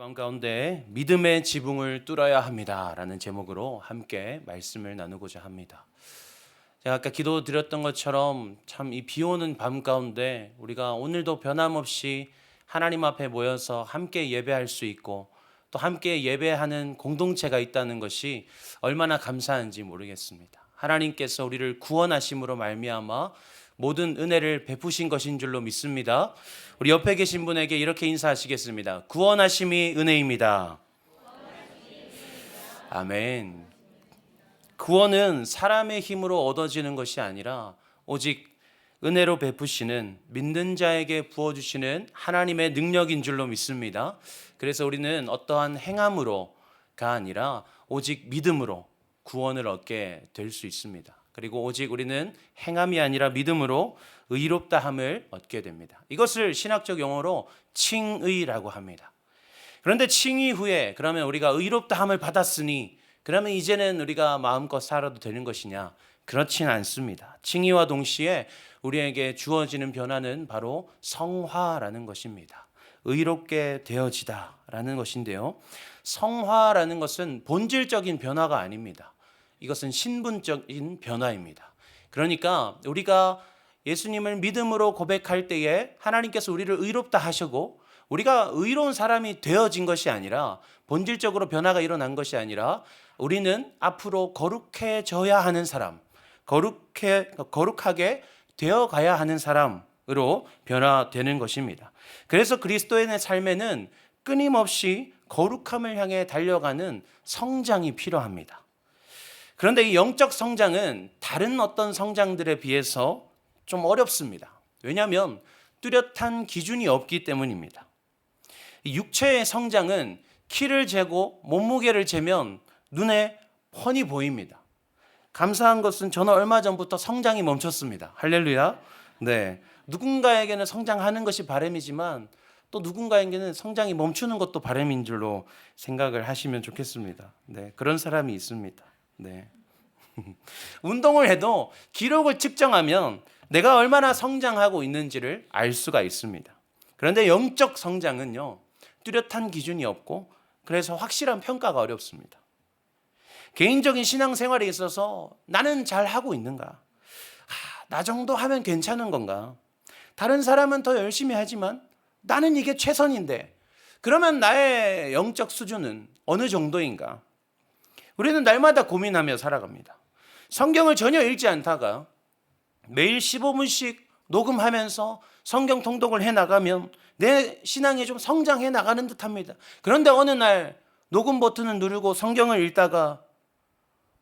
밤 가운데 믿음의 지붕을 뚫어야 합니다 라는 제목으로 함께 말씀을 나누고자 합니다. 제가 아까 기도 드렸던 것처럼 참 이 비 오는 밤 가운데 우리가 오늘도 변함없이 하나님 앞에 모여서 함께 예배할 수 있고 또 함께 예배하는 공동체가 있다는 것이 얼마나 감사한지 모르겠습니다. 하나님께서 우리를 구원하심으로 말미암아 모든 은혜를 베푸신 것인 줄로 믿습니다. 우리 옆에 계신 분에게 이렇게 인사하시겠습니다. 구원하심이 은혜입니다. 아멘. 구원은 사람의 힘으로 얻어지는 것이 아니라 오직 은혜로 베푸시는 믿는 자에게 부어주시는 하나님의 능력인 줄로 믿습니다. 그래서 우리는 어떠한 행함으로가 아니라 오직 믿음으로 구원을 얻게 될 수 있습니다. 그리고 오직 우리는 행함이 아니라 믿음으로 의롭다함을 얻게 됩니다. 이것을 신학적 용어로 칭의라고 합니다. 그런데 칭의 후에 그러면 우리가 의롭다함을 받았으니 그러면 이제는 우리가 마음껏 살아도 되는 것이냐? 그렇진 않습니다. 칭의와 동시에 우리에게 주어지는 변화는 바로 성화라는 것입니다. 의롭게 되어지다라는 것인데요. 성화라는 것은 본질적인 변화가 아닙니다. 이것은 신분적인 변화입니다. 그러니까 우리가 예수님을 믿음으로 고백할 때에 하나님께서 우리를 의롭다 하시고 우리가 의로운 사람이 되어진 것이 아니라 본질적으로 변화가 일어난 것이 아니라 우리는 앞으로 거룩해져야 하는 사람, 거룩하게 되어가야 하는 사람으로 변화되는 것입니다. 그래서 그리스도인의 삶에는 끊임없이 거룩함을 향해 달려가는 성장이 필요합니다. 그런데 이 영적 성장은 다른 어떤 성장들에 비해서 좀 어렵습니다. 왜냐하면 뚜렷한 기준이 없기 때문입니다. 육체의 성장은 키를 재고 몸무게를 재면 눈에 훤히 보입니다. 감사한 것은 저는 얼마 전부터 성장이 멈췄습니다. 할렐루야. 네, 누군가에게는 성장하는 것이 바람이지만 또 누군가에게는 성장이 멈추는 것도 바람인 줄로 생각을 하시면 좋겠습니다. 네, 그런 사람이 있습니다. 네. 운동을 해도 기록을 측정하면 내가 얼마나 성장하고 있는지를 알 수가 있습니다. 그런데 영적 성장은요, 뚜렷한 기준이 없고 그래서 확실한 평가가 어렵습니다. 개인적인 신앙생활에 있어서 나는 잘하고 있는가? 나 정도 하면 괜찮은 건가? 다른 사람은 더 열심히 하지만 나는 이게 최선인데 그러면 나의 영적 수준은 어느 정도인가? 우리는 날마다 고민하며 살아갑니다. 성경을 전혀 읽지 않다가 매일 15분씩 녹음하면서 성경 통독을 해나가면 내 신앙이 좀 성장해 나가는 듯합니다. 그런데 어느 날 녹음 버튼을 누르고 성경을 읽다가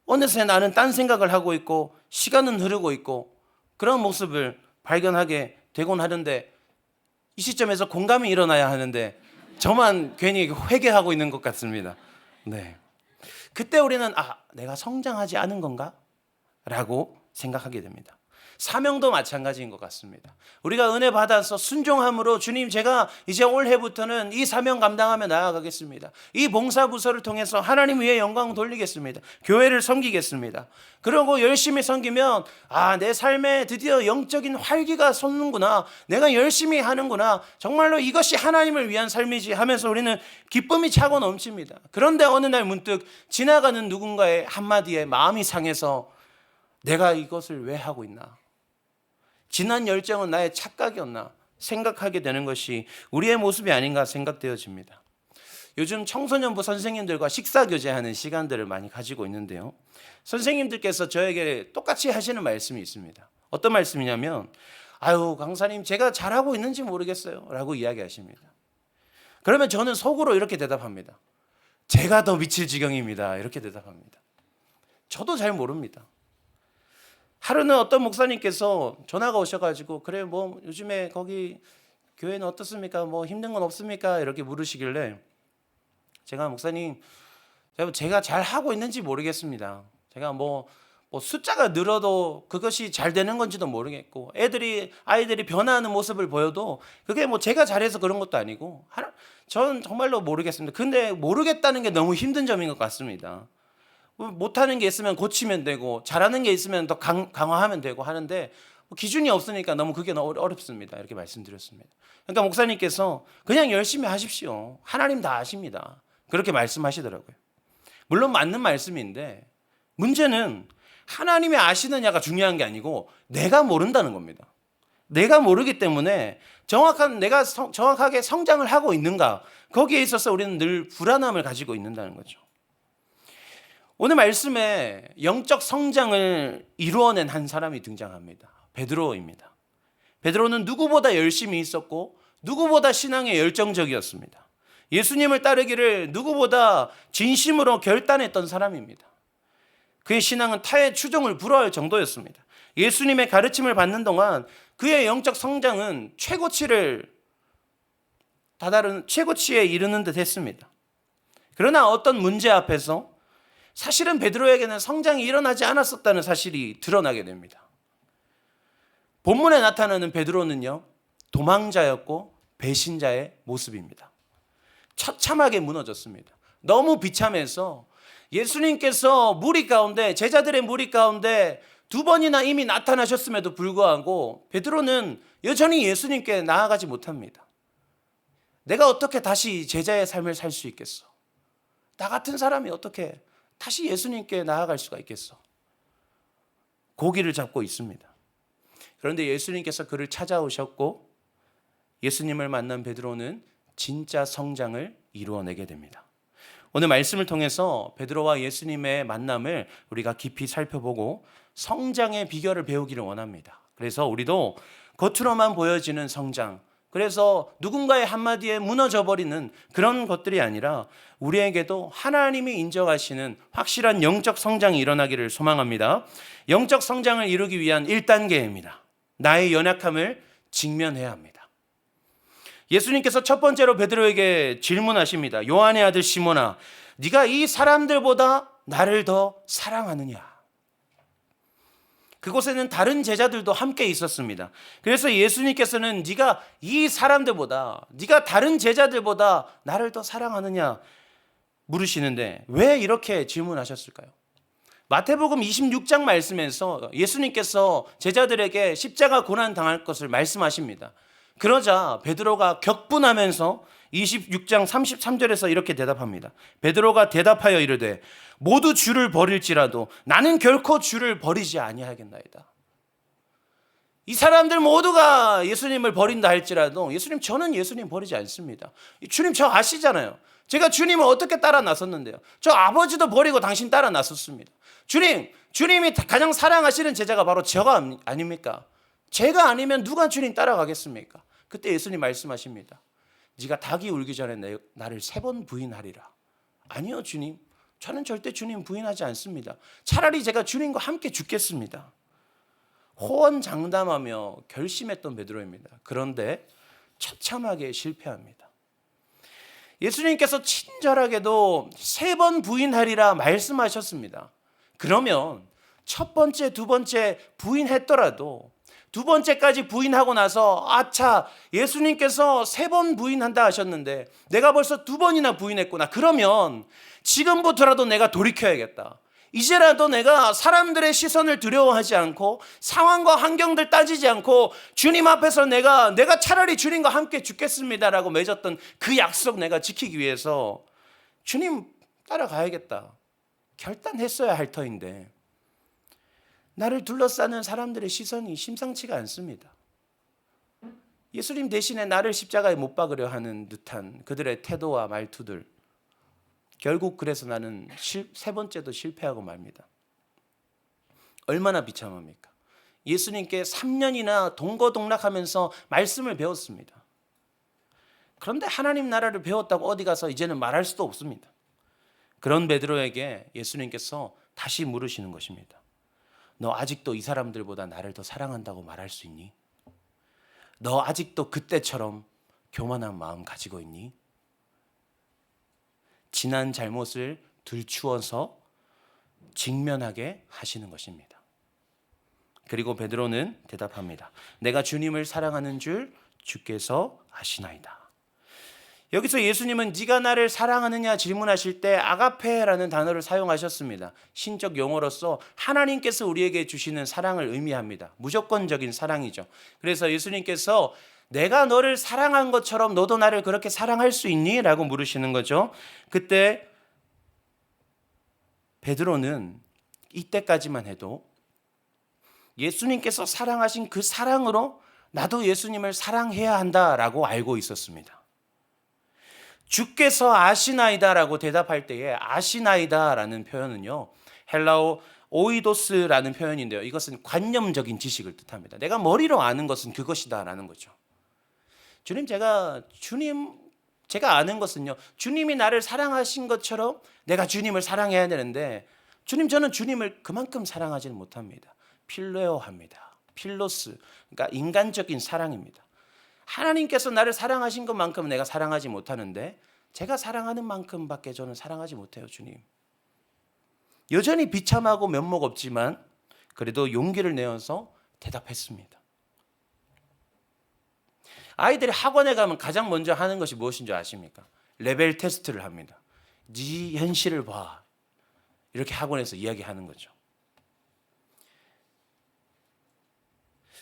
어느새 나는 딴 생각을 하고 있고 시간은 흐르고 있고 그런 모습을 발견하게 되곤 하는데 이 시점에서 공감이 일어나야 하는데 저만 괜히 회개하고 있는 것 같습니다. 네. 그때 우리는 내가 성장하지 않은 건가? 라고 생각하게 됩니다. 사명도 마찬가지인 것 같습니다. 우리가 은혜 받아서 순종함으로 주님 제가 이제 올해부터는 이 사명 감당하며 나아가겠습니다. 이 봉사부서를 통해서 하나님 위에 영광 돌리겠습니다. 교회를 섬기겠습니다. 그러고 열심히 섬기면 내 삶에 드디어 영적인 활기가 솟는구나. 내가 열심히 하는구나. 정말로 이것이 하나님을 위한 삶이지 하면서 우리는 기쁨이 차고 넘칩니다. 그런데 어느 날 문득 지나가는 누군가의 한마디에 마음이 상해서 내가 이것을 왜 하고 있나? 지난 열정은 나의 착각이었나? 생각하게 되는 것이 우리의 모습이 아닌가 생각되어집니다. 요즘 청소년부 선생님들과 식사교제하는 시간들을 많이 가지고 있는데요. 선생님들께서 저에게 똑같이 하시는 말씀이 있습니다. 어떤 말씀이냐면 강사님 제가 잘하고 있는지 모르겠어요 라고 이야기하십니다. 그러면 저는 속으로 이렇게 대답합니다. 제가 더 미칠 지경입니다. 이렇게 대답합니다. 저도 잘 모릅니다. 하루는 어떤 목사님께서 전화가 오셔가지고 그래 뭐 요즘에 거기 교회는 어떻습니까? 뭐 힘든 건 없습니까? 이렇게 물으시길래 제가 목사님 제가 잘 하고 있는지 모르겠습니다. 제가 뭐 숫자가 늘어도 그것이 잘 되는 건지도 모르겠고 아이들이 변화하는 모습을 보여도 그게 뭐 제가 잘해서 그런 것도 아니고 저는 정말로 모르겠습니다. 근데 모르겠다는 게 너무 힘든 점인 것 같습니다. 못하는 게 있으면 고치면 되고 잘하는 게 있으면 더 강화하면 되고 하는데 기준이 없으니까 너무 그게 너무 어렵습니다. 이렇게 말씀드렸습니다. 그러니까 목사님께서 그냥 열심히 하십시오. 하나님 다 아십니다. 그렇게 말씀하시더라고요. 물론 맞는 말씀인데 문제는 하나님이 아시느냐가 중요한 게 아니고 내가 모른다는 겁니다. 내가 모르기 때문에 내가 정확하게 성장을 하고 있는가, 거기에 있어서 우리는 늘 불안함을 가지고 있는다는 거죠. 오늘 말씀에 영적 성장을 이루어낸 한 사람이 등장합니다. 베드로입니다. 베드로는 누구보다 열심히 있었고 누구보다 신앙에 열정적이었습니다. 예수님을 따르기를 누구보다 진심으로 결단했던 사람입니다. 그의 신앙은 타의 추종을 불허할 정도였습니다. 예수님의 가르침을 받는 동안 그의 영적 성장은 최고치에 이르는 듯 했습니다. 그러나 어떤 문제 앞에서 사실은 베드로에게는 성장이 일어나지 않았었다는 사실이 드러나게 됩니다. 본문에 나타나는 베드로는요, 도망자였고 배신자의 모습입니다. 처참하게 무너졌습니다. 너무 비참해서 예수님께서 제자들의 무리 가운데 2번이나 이미 나타나셨음에도 불구하고 베드로는 여전히 예수님께 나아가지 못합니다. 내가 어떻게 다시 제자의 삶을 살 수 있겠어? 나 같은 사람이 어떻게 다시 예수님께 나아갈 수가 있겠어? 고기를 잡고 있습니다. 그런데 예수님께서 그를 찾아오셨고 예수님을 만난 베드로는 진짜 성장을 이루어내게 됩니다. 오늘 말씀을 통해서 베드로와 예수님의 만남을 우리가 깊이 살펴보고 성장의 비결을 배우기를 원합니다. 그래서 우리도 겉으로만 보여지는 성장, 그래서 누군가의 한마디에 무너져버리는 그런 것들이 아니라 우리에게도 하나님이 인정하시는 확실한 영적 성장이 일어나기를 소망합니다. 영적 성장을 이루기 위한 1단계입니다. 나의 연약함을 직면해야 합니다. 예수님께서 첫 번째로 베드로에게 질문하십니다. 요한의 아들 시몬아, 네가 이 사람들보다 나를 더 사랑하느냐? 그곳에는 다른 제자들도 함께 있었습니다. 그래서 예수님께서는 네가 다른 제자들보다 나를 더 사랑하느냐 물으시는데 왜 이렇게 질문하셨을까요? 마태복음 26장 말씀에서 예수님께서 제자들에게 십자가 고난 당할 것을 말씀하십니다. 그러자 베드로가 격분하면서 26장 33절에서 이렇게 대답합니다. 베드로가 대답하여 이르되 모두 주를 버릴지라도 나는 결코 주를 버리지 아니하겠나이다. 이 사람들 모두가 예수님을 버린다 할지라도 저는 예수님 버리지 않습니다. 주님 저 아시잖아요. 제가 주님을 어떻게 따라 나섰는데요. 저 아버지도 버리고 당신 따라 나섰습니다. 주님이 가장 사랑하시는 제자가 바로 저가 아닙니까? 제가 아니면 누가 주님 따라가겠습니까? 그때 예수님 말씀하십니다. 네가 닭이 울기 전에 나를 3번 부인하리라. 아니요 주님, 저는 절대 주님 부인하지 않습니다. 차라리 제가 주님과 함께 죽겠습니다. 호언장담하며 결심했던 베드로입니다. 그런데 처참하게 실패합니다. 예수님께서 친절하게도 3번 부인하리라 말씀하셨습니다. 그러면 첫 번째, 두 번째 부인했더라도 2번째까지 부인하고 나서 예수님께서 3번 부인한다 하셨는데 내가 벌써 2번이나 부인했구나. 그러면 지금부터라도 내가 돌이켜야겠다. 이제라도 내가 사람들의 시선을 두려워하지 않고 상황과 환경들 따지지 않고 주님 앞에서 내가 차라리 주님과 함께 죽겠습니다라고 맺었던 그 약속 내가 지키기 위해서 주님 따라가야겠다. 결단했어야 할 터인데 나를 둘러싸는 사람들의 시선이 심상치가 않습니다. 예수님 대신에 나를 십자가에 못 박으려 하는 듯한 그들의 태도와 말투들. 결국 그래서 나는 3번째도 실패하고 맙니다. 얼마나 비참합니까? 예수님께 3년이나 동거동락하면서 말씀을 배웠습니다. 그런데 하나님 나라를 배웠다고 어디 가서 이제는 말할 수도 없습니다. 그런 베드로에게 예수님께서 다시 물으시는 것입니다. 너 아직도 이 사람들보다 나를 더 사랑한다고 말할 수 있니? 너 아직도 그때처럼 교만한 마음 가지고 있니? 지난 잘못을 들추어서 직면하게 하시는 것입니다. 그리고 베드로는 대답합니다. 내가 주님을 사랑하는 줄 주께서 아시나이다. 여기서 예수님은 네가 나를 사랑하느냐 질문하실 때 아가페라는 단어를 사용하셨습니다. 신적 용어로서 하나님께서 우리에게 주시는 사랑을 의미합니다. 무조건적인 사랑이죠. 그래서 예수님께서 내가 너를 사랑한 것처럼 너도 나를 그렇게 사랑할 수 있니? 라고 물으시는 거죠. 그때 베드로는 이때까지만 해도 예수님께서 사랑하신 그 사랑으로 나도 예수님을 사랑해야 한다라고 알고 있었습니다. 주께서 아시나이다라고 대답할 때에 아시나이다라는 표현은요, 헬라어 오이도스라는 표현인데요, 이것은 관념적인 지식을 뜻합니다. 내가 머리로 아는 것은 그것이다라는 거죠. 제가 아는 것은요, 주님이 나를 사랑하신 것처럼 내가 주님을 사랑해야 되는데, 저는 주님을 그만큼 사랑하지는 못합니다. 필레오합니다. 필로스, 그러니까 인간적인 사랑입니다. 하나님께서 나를 사랑하신 것만큼 내가 사랑하지 못하는데, 제가 사랑하는 만큼밖에 저는 사랑하지 못해요, 주님. 여전히 비참하고 면목 없지만 그래도 용기를 내어서 대답했습니다. 아이들이 학원에 가면 가장 먼저 하는 것이 무엇인 줄 아십니까? 레벨 테스트를 합니다. 네 현실을 봐. 이렇게 학원에서 이야기하는 거죠.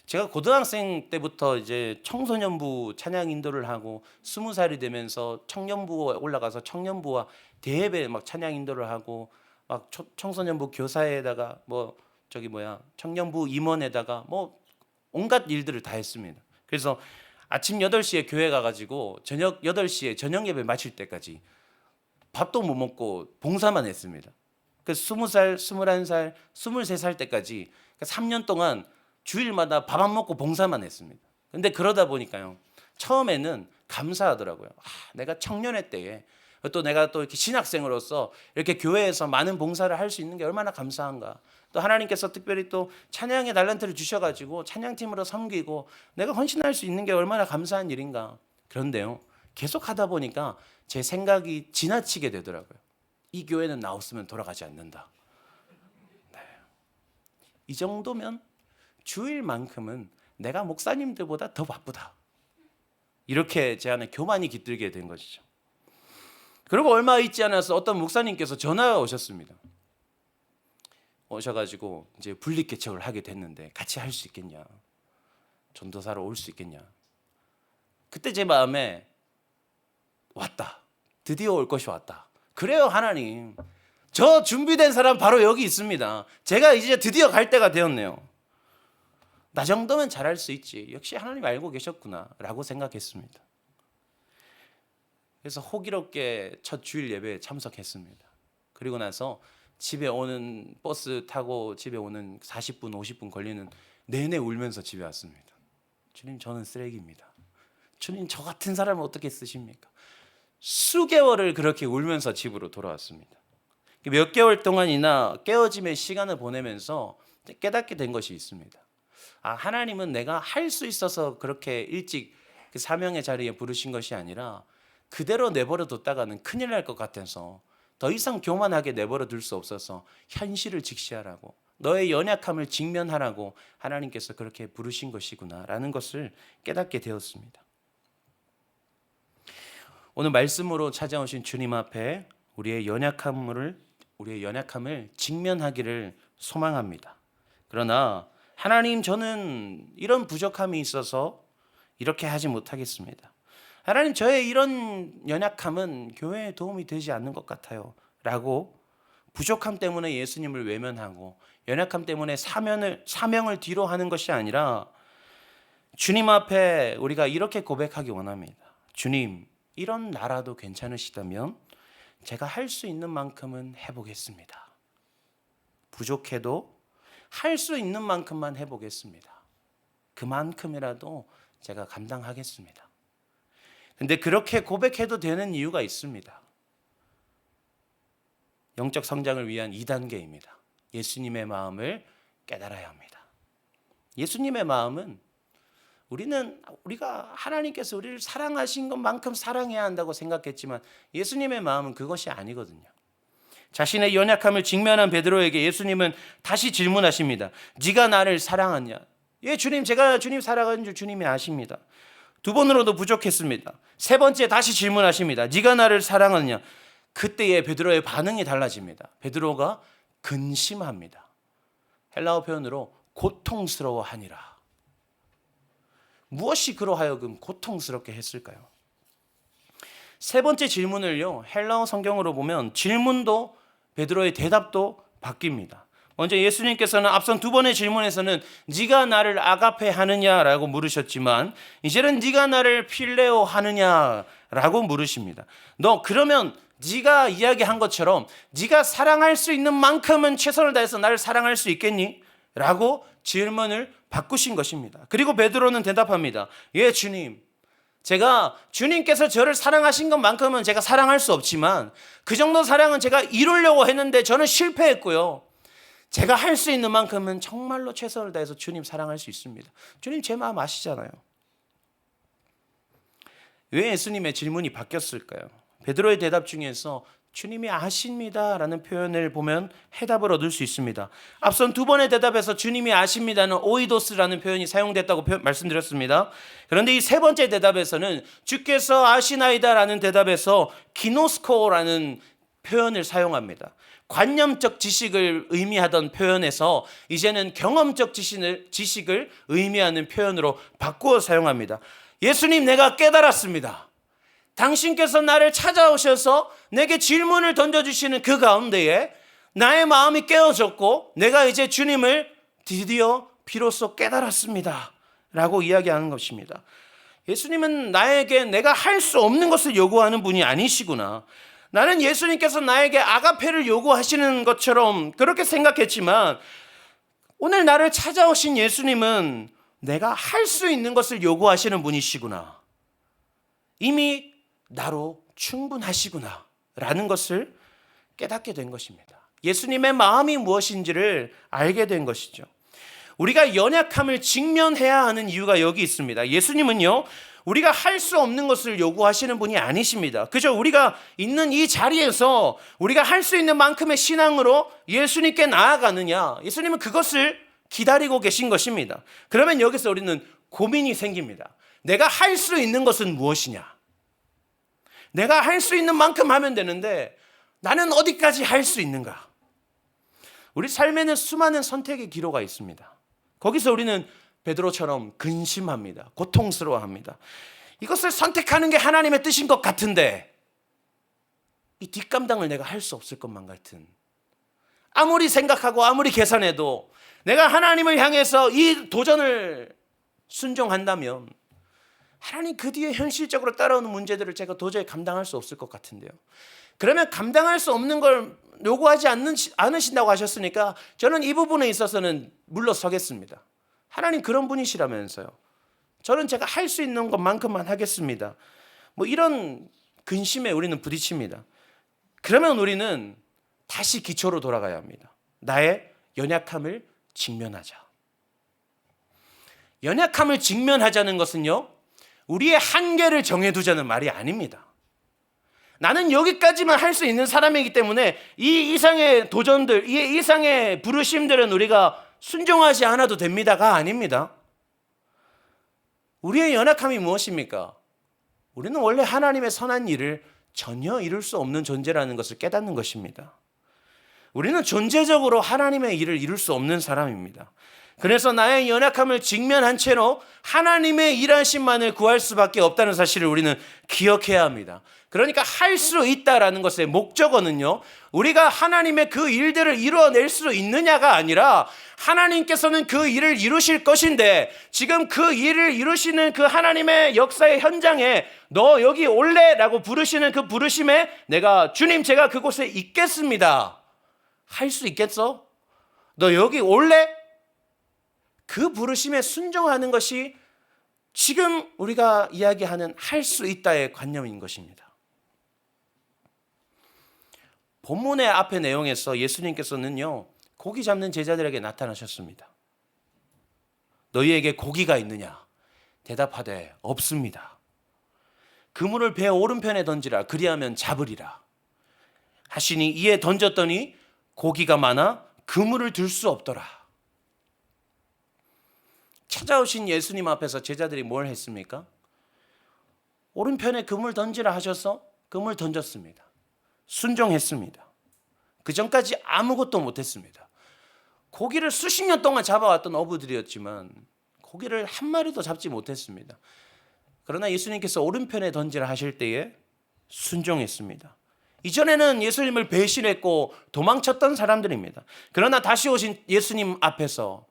제가 고등학생 때부터 이제 청소년부 찬양 인도를 하고 20살이 되면서 청년부에 올라가서 청년부와 대회에 막 찬양 인도를 하고 막 청소년부 교사에다가 청년부 임원에다가 온갖 일들을 다 했습니다. 그래서 아침 8시에 교회 가가지고 저녁 8시에 저녁 예배 마칠 때까지 밥도 못 먹고 봉사만 했습니다. 그래서 20살, 21살, 23살 때까지 3년 동안 주일마다 밥 안 먹고 봉사만 했습니다. 근데 그러다 보니까요, 처음에는 감사하더라고요. 내가 청년회 때에 또 내가 또 이렇게 신학생으로서 이렇게 교회에서 많은 봉사를 할 수 있는 게 얼마나 감사한가. 또 하나님께서 특별히 또 찬양의 달란트를 주셔가지고 찬양팀으로 섬기고 내가 헌신할 수 있는 게 얼마나 감사한 일인가. 그런데요, 계속 하다 보니까 제 생각이 지나치게 되더라고요. 이 교회는 나 없으면 돌아가지 않는다. 네. 이 정도면 주일만큼은 내가 목사님들보다 더 바쁘다. 이렇게 제 안에 교만이 깃들게 된 것이죠. 그리고 얼마 있지 않아서 어떤 목사님께서 전화가 오셨습니다. 오셔가지고 이제 분립개척을 하게 됐는데 같이 할 수 있겠냐, 전도사로 올 수 있겠냐. 그때 제 마음에 왔다, 드디어 올 것이 왔다. 그래요, 하나님, 저 준비된 사람 바로 여기 있습니다. 제가 이제 드디어 갈 때가 되었네요. 나 정도면 잘할 수 있지, 역시 하나님 알고 계셨구나 라고 생각했습니다. 그래서 호기롭게 첫 주일 예배에 참석했습니다. 그리고 나서 집에 오는 버스 타고 집에 오는 40분 50분 걸리는 내내 울면서 집에 왔습니다. 주님, 저는 쓰레기입니다. 주님, 저 같은 사람을 어떻게 쓰십니까? 수개월을 그렇게 울면서 집으로 돌아왔습니다. 몇 개월 동안이나 깨어짐의 시간을 보내면서 깨닫게 된 것이 있습니다. 하나님은 내가 할 수 있어서 그렇게 일찍 그 사명의 자리에 부르신 것이 아니라 그대로 내버려 뒀다가는 큰일 날 것 같아서 더 이상 교만하게 내버려 둘 수 없어서 현실을 직시하라고, 너의 연약함을 직면하라고 하나님께서 그렇게 부르신 것이구나라는 것을 깨닫게 되었습니다. 오늘 말씀으로 찾아오신 주님 앞에 우리의 연약함을 직면하기를 소망합니다. 그러나 하나님, 저는 이런 부족함이 있어서 이렇게 하지 못하겠습니다. 하나님, 저의 이런 연약함은 교회에 도움이 되지 않는 것 같아요 라고 부족함 때문에 예수님을 외면하고 연약함 때문에 사명을 뒤로 하는 것이 아니라 주님 앞에 우리가 이렇게 고백하기 원합니다. 주님, 이런 나라도 괜찮으시다면 제가 할 수 있는 만큼은 해보겠습니다. 부족해도 할 수 있는 만큼만 해보겠습니다. 그만큼이라도 제가 감당하겠습니다. 근데 그렇게 고백해도 되는 이유가 있습니다. 영적 성장을 위한 2단계입니다. 예수님의 마음을 깨달아야 합니다. 예수님의 마음은 우리가 하나님께서 우리를 사랑하신 것만큼 사랑해야 한다고 생각했지만 예수님의 마음은 그것이 아니거든요. 자신의 연약함을 직면한 베드로에게 예수님은 다시 질문하십니다. 네가 나를 사랑하냐? 예, 주님, 제가 주님 사랑하는 줄 주님이 아십니다. 두 번으로도 부족했습니다. 세 번째 다시 질문하십니다. 네가 나를 사랑하느냐? 그때의 베드로의 반응이 달라집니다. 베드로가 근심합니다. 헬라어 표현으로 고통스러워하니라. 무엇이 그로 하여금 고통스럽게 했을까요? 세 번째 질문을요, 헬라어 성경으로 보면 질문도 베드로의 대답도 바뀝니다. 먼저 예수님께서는 앞선 두 번의 질문에서는 네가 나를 아가페 하느냐라고 물으셨지만 이제는 네가 나를 필레오 하느냐라고 물으십니다. 너 그러면 네가 이야기한 것처럼 네가 사랑할 수 있는 만큼은 최선을 다해서 나를 사랑할 수 있겠니? 라고 질문을 바꾸신 것입니다. 그리고 베드로는 대답합니다. 예, 주님. 제가 주님께서 저를 사랑하신 것만큼은 제가 사랑할 수 없지만 그 정도 사랑은 제가 이루려고 했는데 저는 실패했고요. 제가 할 수 있는 만큼은 정말로 최선을 다해서 주님 사랑할 수 있습니다. 주님 제 마음 아시잖아요. 왜 예수님의 질문이 바뀌었을까요? 베드로의 대답 중에서 주님이 아십니다 라는 표현을 보면 해답을 얻을 수 있습니다. 앞선 두 번의 대답에서 주님이 아십니다는 오이도스라는 표현이 사용됐다고 말씀드렸습니다. 그런데 이 세 번째 대답에서는 주께서 아시나이다 라는 대답에서 기노스코라는 표현을 사용합니다. 관념적 지식을 의미하던 표현에서 이제는 경험적 지식을 의미하는 표현으로 바꾸어 사용합니다. 예수님, 내가 깨달았습니다. 당신께서 나를 찾아오셔서 내게 질문을 던져주시는 그 가운데에 나의 마음이 깨어졌고 내가 이제 주님을 드디어 비로소 깨달았습니다 라고 이야기하는 것입니다. 예수님은 나에게 내가 할 수 없는 것을 요구하는 분이 아니시구나. 나는 예수님께서 나에게 아가페를 요구하시는 것처럼 그렇게 생각했지만 오늘 나를 찾아오신 예수님은 내가 할 수 있는 것을 요구하시는 분이시구나. 이미 나로 충분하시구나 라는 것을 깨닫게 된 것입니다. 예수님의 마음이 무엇인지를 알게 된 것이죠. 우리가 연약함을 직면해야 하는 이유가 여기 있습니다. 예수님은요, 우리가 할 수 없는 것을 요구하시는 분이 아니십니다. 그저 우리가 있는 이 자리에서 우리가 할 수 있는 만큼의 신앙으로 예수님께 나아가느냐, 예수님은 그것을 기다리고 계신 것입니다. 그러면 여기서 우리는 고민이 생깁니다. 내가 할 수 있는 것은 무엇이냐? 내가 할 수 있는 만큼 하면 되는데 나는 어디까지 할 수 있는가? 우리 삶에는 수많은 선택의 기로가 있습니다. 거기서 우리는 베드로처럼 근심합니다. 고통스러워합니다. 이것을 선택하는 게 하나님의 뜻인 것 같은데 이 뒷감당을 내가 할 수 없을 것만 같은, 아무리 생각하고 아무리 계산해도 내가 하나님을 향해서 이 도전을 순종한다면 하나님 그 뒤에 현실적으로 따라오는 문제들을 제가 도저히 감당할 수 없을 것 같은데요. 그러면 감당할 수 없는 걸 요구하지 않으신다고 하셨으니까 저는 이 부분에 있어서는 물러서겠습니다. 하나님 그런 분이시라면서요. 저는 제가 할 수 있는 것만큼만 하겠습니다. 이런 근심에 우리는 부딪힙니다. 그러면 우리는 다시 기초로 돌아가야 합니다. 나의 연약함을 직면하자. 연약함을 직면하자는 것은요, 우리의 한계를 정해두자는 말이 아닙니다. 나는 여기까지만 할 수 있는 사람이기 때문에 이 이상의 도전들, 이 이상의 부르심들은 우리가 순종하지 않아도 됩니다가 아닙니다. 우리의 연약함이 무엇입니까? 우리는 원래 하나님의 선한 일을 전혀 이룰 수 없는 존재라는 것을 깨닫는 것입니다. 우리는 존재적으로 하나님의 일을 이룰 수 없는 사람입니다. 그래서 나의 연약함을 직면한 채로 하나님의 일하심만을 구할 수밖에 없다는 사실을 우리는 기억해야 합니다. 그러니까 할 수 있다라는 것의 목적어는요, 우리가 하나님의 그 일들을 이루어낼 수 있느냐가 아니라 하나님께서는 그 일을 이루실 것인데 지금 그 일을 이루시는 그 하나님의 역사의 현장에 너 여기 올래? 라고 부르시는 그 부르심에 내가 주님 제가 그곳에 있겠습니다. 할 수 있겠어? 너 여기 올래? 그 부르심에 순종하는 것이 지금 우리가 이야기하는 할 수 있다의 관념인 것입니다. 본문의 앞의 내용에서 예수님께서는요, 고기 잡는 제자들에게 나타나셨습니다. 너희에게 고기가 있느냐? 대답하되 없습니다. 그물을 배 오른편에 던지라. 그리하면 잡으리라. 하시니 이에 던졌더니 고기가 많아 그물을 들 수 없더라. 찾아오신 예수님 앞에서 제자들이 뭘 했습니까? 오른편에 그물 던지라 하셔서 그물 던졌습니다. 순종했습니다. 그 전까지 아무것도 못했습니다. 고기를 수십 년 동안 잡아왔던 어부들이었지만 고기를 한 마리도 잡지 못했습니다. 그러나 예수님께서 오른편에 던지라 하실 때에 순종했습니다. 이전에는 예수님을 배신했고 도망쳤던 사람들입니다. 그러나 다시 오신 예수님 앞에서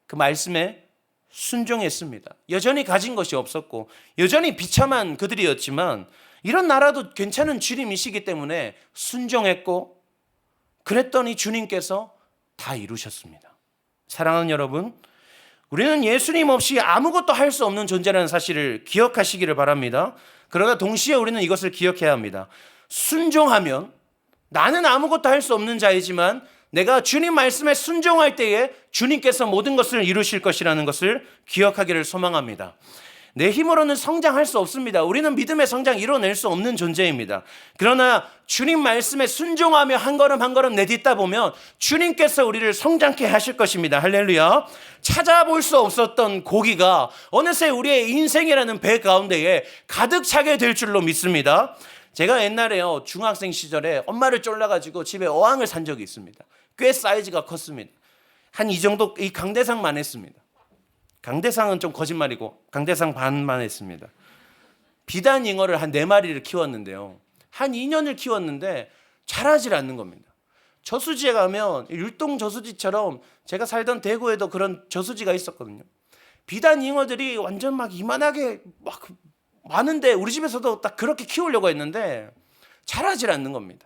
그 말씀에 순종했습니다. 여전히 가진 것이 없었고 여전히 비참한 그들이었지만 이런 나라도 괜찮은 주님이시기 때문에 순종했고 그랬더니 주님께서 다 이루셨습니다. 사랑하는 여러분, 우리는 예수님 없이 아무것도 할 수 없는 존재라는 사실을 기억하시기를 바랍니다. 그러나 동시에 우리는 이것을 기억해야 합니다. 순종하면 나는 아무것도 할 수 없는 자이지만 내가 주님 말씀에 순종할 때에 주님께서 모든 것을 이루실 것이라는 것을 기억하기를 소망합니다. 내 힘으로는 성장할 수 없습니다. 우리는 믿음의 성장 이뤄낼 수 없는 존재입니다. 그러나 주님 말씀에 순종하며 한 걸음 한 걸음 내딛다 보면 주님께서 우리를 성장케 하실 것입니다. 할렐루야. 찾아볼 수 없었던 고기가 어느새 우리의 인생이라는 배 가운데에 가득 차게 될 줄로 믿습니다. 제가 옛날에요, 중학생 시절에 엄마를 쫄라가지고 집에 어항을 산 적이 있습니다. 꽤 사이즈가 컸습니다. 한 이 정도, 이 강대상만 했습니다. 강대상은 좀 거짓말이고 강대상 반만 했습니다. 비단 잉어를 한 4마리를 키웠는데요. 한 2년을 키웠는데 자라질 않는 겁니다. 저수지에 가면 율동 저수지처럼 제가 살던 대구에도 그런 저수지가 있었거든요. 비단 잉어들이 완전 막 이만하게 막 많은데 우리 집에서도 딱 그렇게 키우려고 했는데 자라질 않는 겁니다.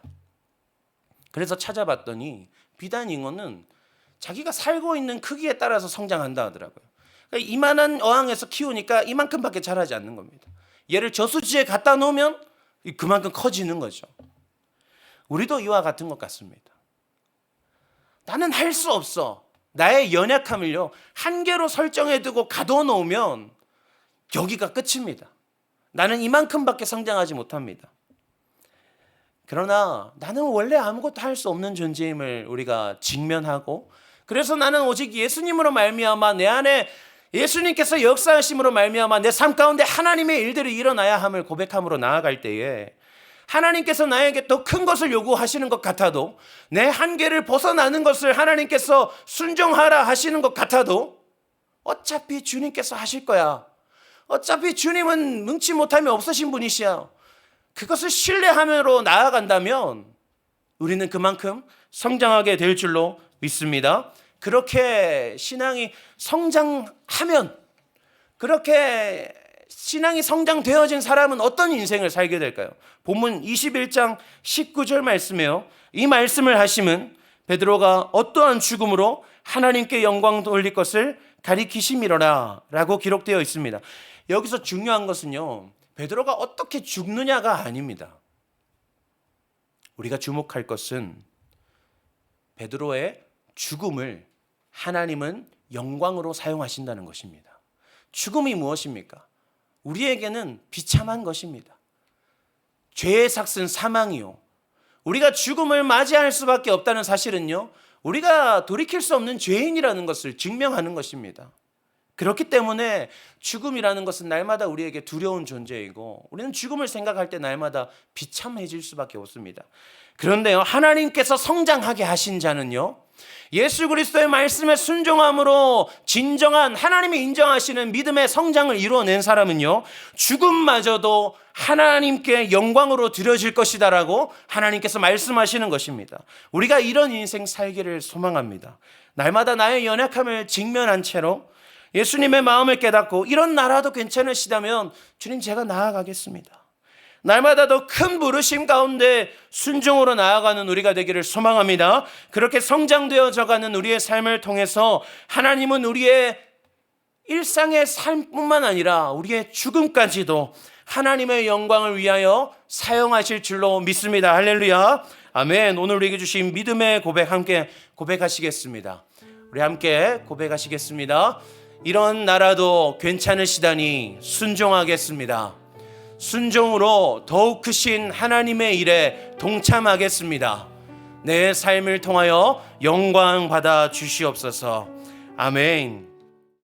그래서 찾아봤더니 비단 잉어는 자기가 살고 있는 크기에 따라서 성장한다 하더라고요. 그러니까 이만한 어항에서 키우니까 이만큼밖에 자라지 않는 겁니다. 얘를 저수지에 갖다 놓으면 그만큼 커지는 거죠. 우리도 이와 같은 것 같습니다. 나는 할 수 없어. 나의 연약함을요, 한계로 설정해두고 가둬놓으면 여기가 끝입니다. 나는 이만큼밖에 성장하지 못합니다. 그러나 나는 원래 아무것도 할 수 없는 존재임을 우리가 직면하고, 그래서 나는 오직 예수님으로 말미암아 내 안에 예수님께서 역사하심으로 말미암아 내 삶 가운데 하나님의 일들이 일어나야 함을 고백함으로 나아갈 때에 하나님께서 나에게 더 큰 것을 요구하시는 것 같아도, 내 한계를 벗어나는 것을 하나님께서 순종하라 하시는 것 같아도 어차피 주님께서 하실 거야. 어차피 주님은 능치 못함이 없으신 분이시야. 그것을 신뢰하면서 나아간다면 우리는 그만큼 성장하게 될 줄로 믿습니다. 그렇게 신앙이 성장하면, 그렇게 신앙이 성장되어진 사람은 어떤 인생을 살게 될까요? 본문 21장 19절 말씀이에요. 이 말씀을 하심은 베드로가 어떠한 죽음으로 하나님께 영광 돌릴 것을 가리키심이로라 라고 기록되어 있습니다. 여기서 중요한 것은요, 베드로가 어떻게 죽느냐가 아닙니다. 우리가 주목할 것은 베드로의 죽음을 하나님은 영광으로 사용하신다는 것입니다. 죽음이 무엇입니까? 우리에게는 비참한 것입니다. 죄의 삭은 사망이요, 우리가 죽음을 맞이할 수밖에 없다는 사실은요, 우리가 돌이킬 수 없는 죄인이라는 것을 증명하는 것입니다. 그렇기 때문에 죽음이라는 것은 날마다 우리에게 두려운 존재이고, 우리는 죽음을 생각할 때 날마다 비참해질 수밖에 없습니다. 그런데요, 하나님께서 성장하게 하신 자는요, 예수 그리스도의 말씀에 순종함으로 진정한 하나님이 인정하시는 믿음의 성장을 이루어낸 사람은요, 죽음마저도 하나님께 영광으로 드려질 것이다라고 하나님께서 말씀하시는 것입니다. 우리가 이런 인생 살기를 소망합니다. 날마다 나의 연약함을 직면한 채로 예수님의 마음을 깨닫고, 이런 나라도 괜찮으시다면 주님, 제가 나아가겠습니다. 날마다 더 큰 부르심 가운데 순종으로 나아가는 우리가 되기를 소망합니다. 그렇게 성장되어져가는 우리의 삶을 통해서 하나님은 우리의 일상의 삶뿐만 아니라 우리의 죽음까지도 하나님의 영광을 위하여 사용하실 줄로 믿습니다. 할렐루야, 아멘. 오늘 우리에게 주신 믿음의 고백 함께 고백하시겠습니다. 우리 함께 고백하시겠습니다. 이런 나라도 괜찮으시다니 순종하겠습니다. 순종으로 더욱 크신 하나님의 일에 동참하겠습니다. 내 삶을 통하여 영광 받아 주시옵소서. 아멘.